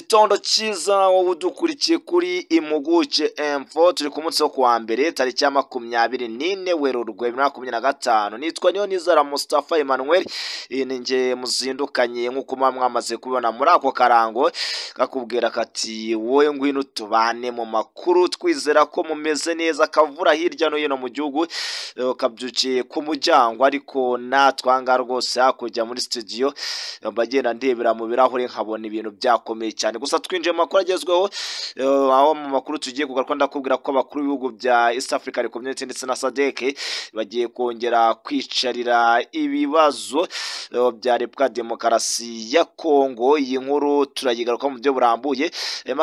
Igitondo cyiza wowe udukurikiye kuri Impuguke Info, turi ku munsi wo kuwa mbere tariki ya 24 Werurwe 2025. Nitwa Niyonizera Mustafa Emmanuel, ninjye muzindukanye nk'uko mwamaze kubibona muri ako karango kakubwira kati wowe ngwino tubane mu makuru, twizera ko mumeze neza. Kavura hirya no hino mu gihugu kabyukiye ku mujyango, ariko natwanga rwose hakujya muri studio mbagenda ndebera mu birahure nkabona ibintu byakomeye cyane. Gusa twinjiye mu makuru agezweho, aho mu makuru tugiye kugaruka ndakubwira ko abakuru b'ibihugu bya East African Community ndetse na SADC bagiye kongera kwicarira ibibazo bya Repubulika Demokarasi ya Kongo. Iyi nkuru turayigaruka mu buryo burambuye.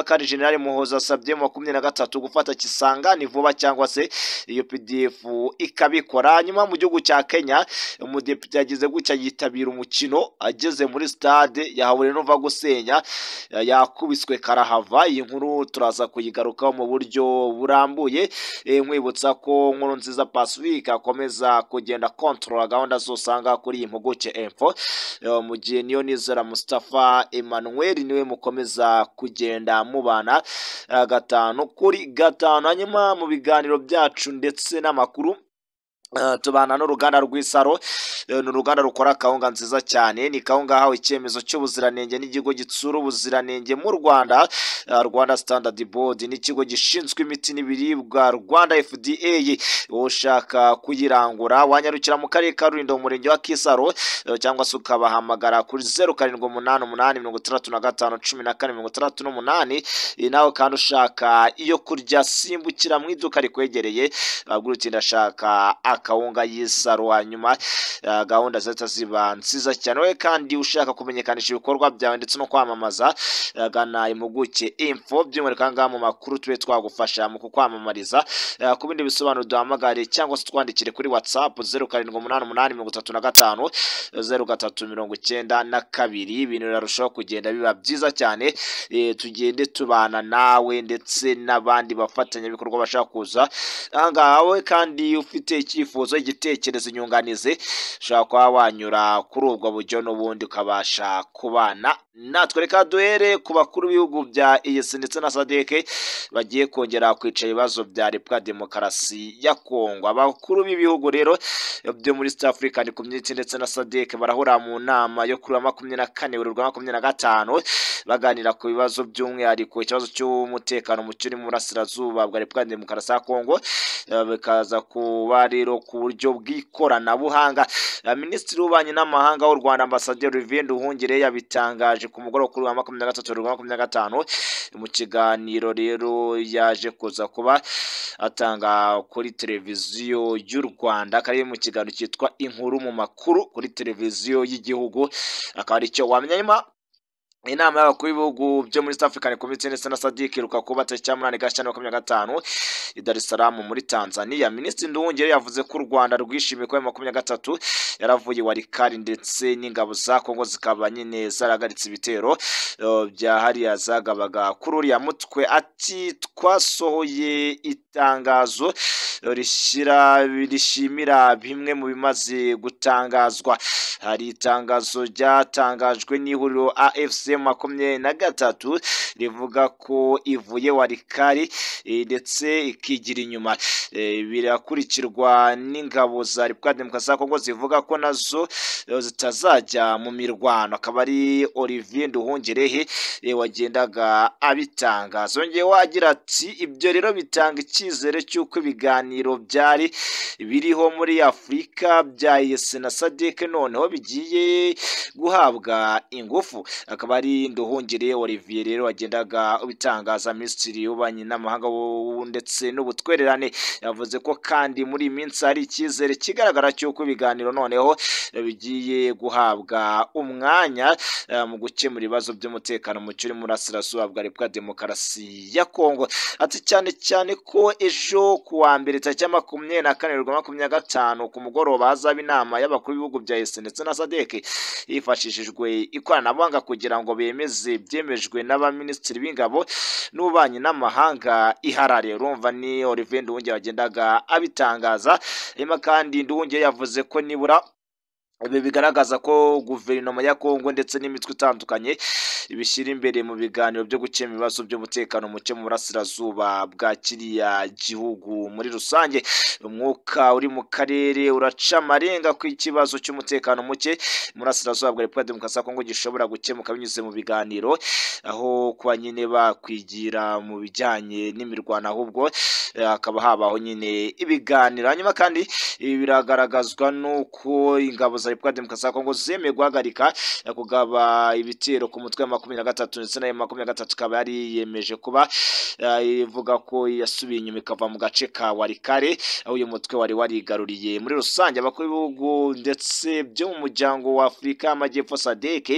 Kandi General Muhoza asabye mu 23 gufata Kisangani vuba cyangwa se iyo PDF ikabikora. Nyuma mu gihugu cya Kenya, umudepite yagize gutya yitabira umukino, ageze muri stade yahabure nova gusenya, yakubiswe karahava. Iyi nkuru turaza kuyigarukaho mu buryo burambuye, nkwibutsa ko Nkurunziza Pacifique akomeza kugenda control gahunda zosanga kuri Impuguke Info, mu gihe Niyonizera Mustafa Emmanuel niwe mukomeza kugenda mubana gatanu kuri gatanu. Hanyuma mu biganiro byacu ndetse n'amakuru tubana n'uruganda rw'Isaro. Ni uruganda rukora kawunga nziza cyane, ni kawunga hawe icyemezo cy'ubuziranenge n'ikigo gitsura ubuziranenge mu Rwanda, Rwanda Standard Board, n'ikigo gishinzwe imiti n'ibiribwa Rwanda FDA. Ushaka kuyirangura wanyarukira mu karere ka Rulindo mu murenge wa Kisaro, cyangwa se ukabahamagara kuri 0788351468. Nawe kandi ushaka iyo kurya simbukira mu iduka rikwegereye, bagura uti ndashaka akawunga y'Isaro. Hanyuma gahunda zeta ziba nziza cyane. We kandi ushaka kumenyekanisha ibikorwa byawe ndetse no kwamamaza, gana Impuguke Info by'umwihariko ngaha mu makuru tube twagufasha mu kukwamamariza. Ku bindi bisobanuro duhamagare cyangwa se twandikire kuri WhatsApp 0788350392. Ibintu birarushaho kugenda biba byiza cyane, tugende tubana nawe ndetse n'abandi bafatanyabikorwa bashaka kuza ahangaha. We kandi ufite icyifuzo, igitekerezo, inyunganizi, ushaka kuba wanyura kuri ubwo buryo n'ubundi ukabasha kubana natwe. Reka duhere ku bakuru b'ibihugu bya EAC ndetse na SADC bagiye kongera kwicara ibibazo bya Repubulika Demokarasi ya Kongo. Abakuru b'ibihugu rero byo muri East African Community ndetse na SADC barahura mu nama yo kuri 24 Werurwe 2025 baganira ku bibazo by'umwihariko ikibazo cy'umutekano muke uri mu burasirazuba bwa Repubulika Demokarasi ya Kongo. Bikaza kuba rero ku buryo bw'ikoranabuhanga. Minisitiri w'ububanyi n'amahanga w'u Rwanda Ambassadeur Olivier Nduhungire yabitangaje ku mugoroba kuri 23 Werurwe 2025 mu kiganiro rero yaje kuza kuba atanga kuri televiziyo y'u Rwanda, kari mu kiganiro cyitwa Inkuru mu makuru kuri televiziyo y'igihugu. Akaba ari cyo wamenya. Nyuma inama y'abakuru b'ibihugu byo muri East African Community ndetse na SADC iruka kuba tariki ya 8 Gashyantare 2025 i Dar es Salaam muri Tanzania. Minisitiri Nduhungire yavuze ko u Rwanda rwishimiye ko 23 yaravuye Walikari ndetse n'ingabo za Kongo zikaba nyine zaragaritse ibitero bya hariya zagabaga kuri uriya mutwe. Ati twasohoye itangazo rishimira bimwe mu bimaze gutangazwa. Hari itangazo ryatangajwe n'ihuriro AFC 23 rivuga ko ivuye Walikari ndetse ikigira inyuma. Birakurikirwa n'ingabo za Repubulika Demokarasi ya Kongo zivuga ko nazo zitazajya mu mirwano. Akaba ari Olivier Nduhungire wagendaga abitangaza. Yongeye wagira ati ibyo rero bitanga icyizere cy'uko ibiganiro byari biriho muri Afurika bya EAC na SADC noneho bigiye guhabwa ingufu. Akaba ari Nduhungire Olivier rero wagendaga ubitangaza. Minisitiri w'ububanyi n'amahanga ndetse n'ubutwererane yavuze ko kandi muri iminsi hari icyizere kigaragara cy'uko ibiganiro noneho bigiye guhabwa umwanya mu gukemura ibibazo by'umutekano muke uri mu burasirazuba bwa Repubulika Demokarasi ya Kongo. Ati cyane cyane ko ejo kuwa mbere tariki ya 24 Werurwe 2025 ku mugoroba hazaba inama y'abakuru b'ibihugu bya EAC ndetse na SADC hifashishijwe ikoranabuhanga kugira ngo bemeze byemejwe n'abaminisitiri b'ingabo n'ububanyi n'amahanga iharare. Urumva ni Olivier Nduhungire wagendaga abitangaza. Kandi Nduhungire yavuze ko nibura ibi bigaragaza ko guverinoma ya Kongo ndetse n'imitwe itandukanye ibishyira imbere mu biganiro byo gukemura ibibazo by'umutekano muke mu burasirazuba bwa kiriya gihugu. Muri rusange umwuka uri mu karere uraca amarenga ku ikibazo cy'umutekano muke mu burasirazuba bwa Repubulika ya Demokarasi ya Kongo gishobora gukemuka binyuze mu biganiro, aho kuba nyine bakwigira mu bijyanye n'imirwano, ahubwo hakaba habaho nyine ibiganiro. Hanyuma kandi ibi biragaragazwa n'uko ingabo za Repubulika ya Demokarasi ya Kongo zemeye guhagarika kugaba ibitero ku mutwe wa 23 ndetse na 23 ikaba yari yiyemeje kuba ivuga ko yasubiye inyuma ikava mu gace ka Warikare, aho uyu mutwe wari warigaruriye. Muri rusange abakuru b'ibihugu ndetse byo mu muryango wa Afurika y'Amajyepfo SADC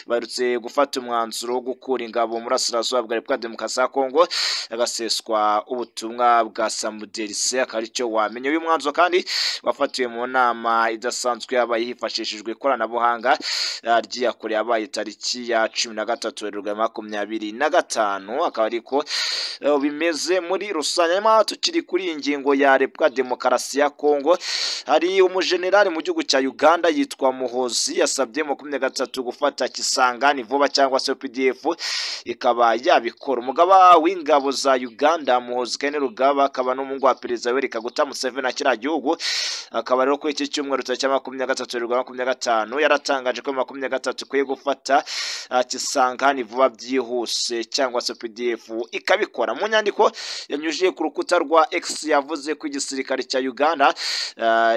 barutse gufata umwanzuro wo gukura ingabo mu burasirazuba bwa Repubulika ya Demokarasi ya Kongo, agaseswa ubutumwa bwa Samudelise. Akaba aricyo wamenya uyu mwanzuro kandi wafatiwe mu nama idasanzwe yabaye hifashishijwe ikoranabuhanga ry'iyakure yabaye tariki ya 13 Werurwe 2025. Akaba ariko bimeze muri rusange. Nyuma tukiri kuri iyi ngingo ya Repubulika ya Demokarasi ya Kongo, hari umujenerali mu gihugu cya Uganda yitwa Muhozi yasabye 23 gufata Kisangani vuba cyangwa se PDF ikaba yabikora. Umugaba w'ingabo za Uganda Muhozi Kainerugaba akaba n'umuhungu wa Perezida Yoweri Kaguta Museveni na kiriya gihugu, akaba rero kuri iki cyumweru cya 23 Werurwe 2025 yaratangaje ko 23 kwiye gufata Kisangani vuba byihuse cyangwa se PDF ikabikora. Mu nyandiko yanyujije ku rukuta rwa X yavuze ko igisirikare cya Uganda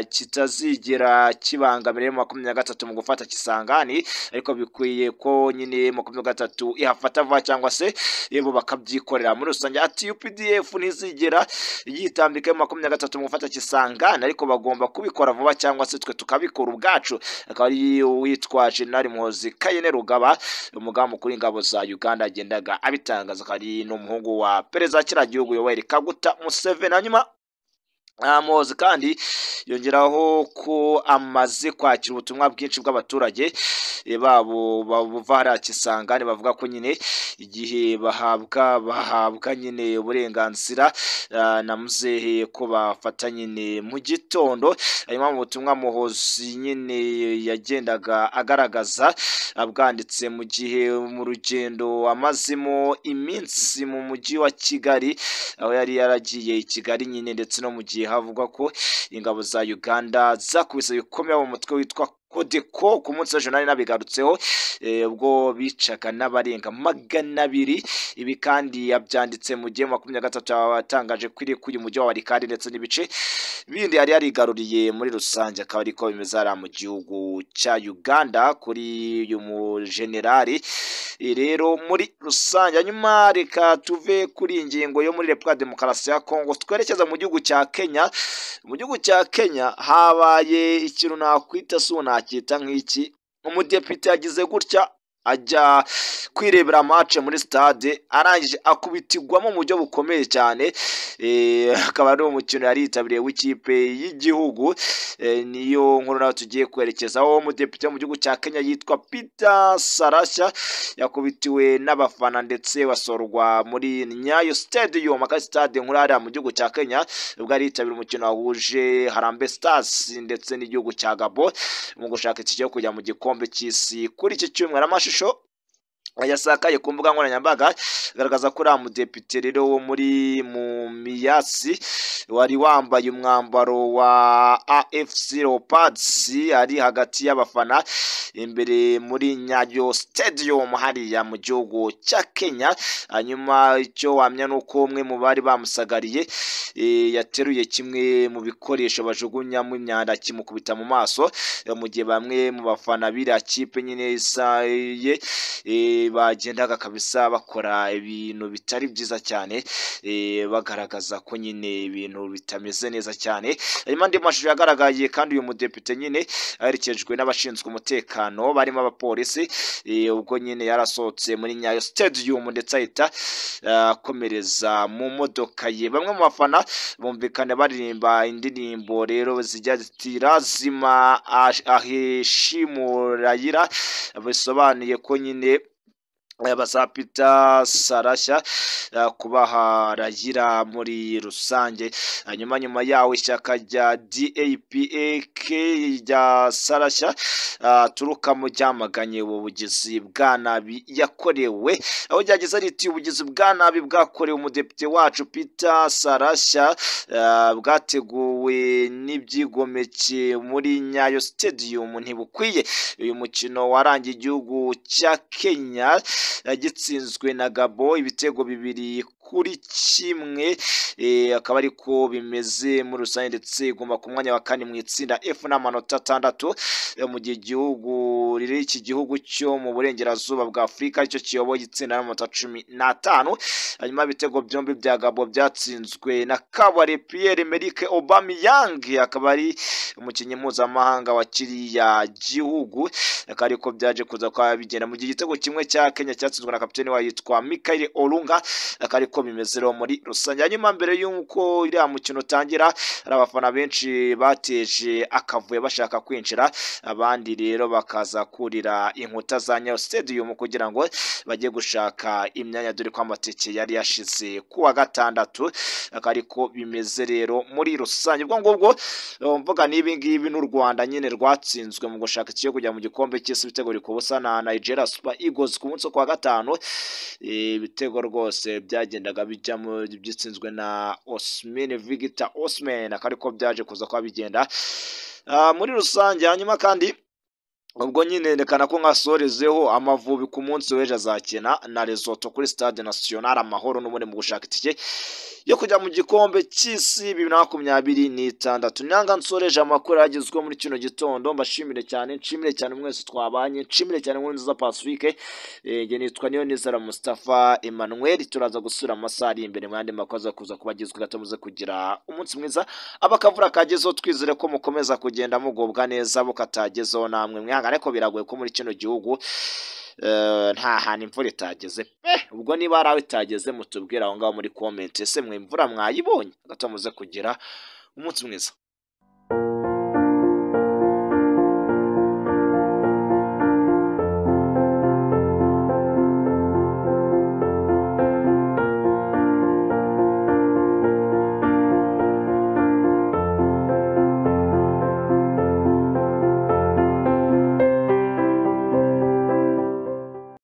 kitazigera kibangamira 23 mu gufata Kisangani, ariko bikwiye ko nyine 23 ihafata vuba cyangwa se yebo bakabyikorera. Muri rusange ati UPDF ntizigera yitambika 23 mu gufata Kisangani, ariko bagomba kubikora vuba cyangwa se twe tukabikora ubwacu. Akaba ari witwa General Muhozi Kainerugaba, umugaba mukuru w'ingabo za Uganda, agendaga abitangaza ko ari n'umuhungu wa perezida kiriya gihugu Yoweri Kaguta Museveni. Hanyuma Muhozi kandi yongeraho ko amaze kwakira ubutumwa bwinshi bw'abaturage babo bavuva hariya Kisangani, bavuga ko nyine igihe bahabwa nyine uburenganzira na muzehe ko bafata nyine mu gitondo. Hanyuma mu butumwa Muhozi nyine yagendaga agaragaza abwanditse mu gihe mu rugendo amazemo iminsi mu mujyi wa Kigali, aho yari yaragiye i Kigali nyine, ndetse no mu gihe havugwa ko ingabo za Uganda zakubise bikomeye mu mutwe witwa Kodeko ku munsi w'ejo nari nabigarutseho, ubwo bicaga n'abarenga 200. Ibi kandi yabyanditse mu gihe 23 watangaje kwiri kuyu mujyi wa Warikare ndetse n'ibice bindi yari yarigaruriye. Muri rusange akaba ariko bimeze ari mu gihugu cya Uganda kuri uyu mujenerali. Rero muri rusange nyuma reka tuve kuri ingingo yo muri Repubulika ya Demokarasi ya Kongo twerekeza mu gihugu cya Kenya. Mu gihugu cya Kenya habaye ikintu nakwita nakita nk'iki. Umudepite yagize gutya ajya kwirebera match muri stade, arangije akubitigwamo mu buryo bukomeye cyane. Akaba ari umukino yari yitabiriye w'ikipe y'igihugu. Niyo nkuru nawe tugiye kwerekezaho. Umudepite mu gihugu cya Kenya yitwa Peter Sarasha yakubitiwe n'abafana ndetse basorwa muri Nyayo Stadium, aka stade nkuru hariya mu gihugu cya Kenya, ubwo ari yitabiriye umukino wahuje Harambee Stars ndetse n'igihugu cya Gabon mu gushaka itike yo kujya mu gikombe cy'isi. Kuri iki cyumweru amashusho yasakaye ku mbuga nkoranyambaga agaragaza ko uriya mudepite rero wo muri Mumiyasi wari wambaye umwambaro wa AFC Leopards ari hagati y'abafana imbere muri Nyayo Stadium hariya mu gihugu cya Kenya. Hanyuma icyo wamya nuko umwe mu bari bamusagariye yateruye kimwe mu bikoresho bajugunyamo imyanda kimukubita mu maso, mu gihe bamwe mu bafana b'iriya kipe nyine isaye bagendaga kabisa bakora ibintu bitari byiza cyane, bagaragaza ko nyine ibintu bitameze neza cyane. Hanyuma andi mashusho yagaragaye kandi uyu mudepite nyine aherekejwe n'abashinzwe umutekano barimo abapolisi, ubwo nyine yarasohotse muri Nyayo Stadium ndetse ahita akomereza mu modoka ye. Bamwe mu bafana bumvikana baririmba indirimbo rero zijya ziti lazima aheshimu Raila, bisobanuye ko nyine Bazapita Sarashya kubaharagira muri rusange. Nyuma yaho ishyaka rya DAPK rya Sarashya turuka mu ryamaganye ubugizi bwa nabi yakorewe, aho ryagize riti ubugizi bwa nabi bwakorewe umudepite wacu Peter Sarashya bwateguwe n'ibyigomeke muri Nyayo Stadium ntibukwiye. Uyu mukino warangiye igihugu cya Kenya gitsinzwe na Gabo ibitego 2-1, akaba ariko bimeze muri rusange, ndetse igomba ku mwanya wa kane mu itsinda F n'amanota 6, mu gihe iki gihugu cyo mu burengerazuba bwa Afurika aricyo kiyoboye itsinda n'amanota 15. Hanyuma ibitego byombi bya Gabo byatsinzwe na Kabare Pierre-Emerick Aubameyang, akaba ari umukinnyi mpuzamahanga wa kiriya gihugu, ariko byaje kuza kwa bigenda mu gihe igitego kimwe cya Kenya cyatsinzwe na kapiteni wa yitwa Michael Olunga, ariko bimeze rero muri rusange. Hanyuma mbere y'uko iriya mukino utangira, hari abafana benshi bateje akavuyo bashaka kwinjira, abandi rero bakaza kurira inkuta za Nyayo Stadium kugira ngo bajye gushaka imyanya, dore ko amatike yari yashize kuwa gatandatu, ariko bimeze rero muri rusange. Ubwo ngubwo mvuga n'ibi ngibi n'u Rwanda nyine rwatsinzwe mu gushaka ikiyo kujya mu gikombe cy'isi ibitego bikubusa na Nigeria Super Eagles ku munsi kwa gatanu. Ibitego rwose byagendaga bijyamo byitsinzwe na Victor Osimhen, ariko byaje kuza kwa bigenda muri rusange. Hanyuma kandi ubwo nyine nekana ko nkasorezeho Amavubi ku munsi w'ejo azakina na Lesotho kuri Stade National Amahoro n'ubundi mu gushaka itike yo kujya mu gikombe cy'isi 2026. Nyanga nsoreje amakuru yagizwe muri kino gitondo. Mbashimire cyane, nshimire cyane mwese twabanye, nshimire cyane muri nziza Pacifique. Nge nitwa Niyonizera Mustafa Emmanuel. Turaza gusura amasaha ari imbere mu yandi makoza kuza kubagizwe gatamuze kugira umunsi mwiza. Abakavura kagezeho twizere ko mukomeza kugenda mugobwa neza, bukatagezeho namwe mwihangane ko biragoye ko muri kino gihugu nta hantu imvura itageze ubwo niba ari aho itageze mutubwira aho ngaho muri comment. Ese mwe imvura mwayibonye? Gatamuze kugira umunsi mwiza.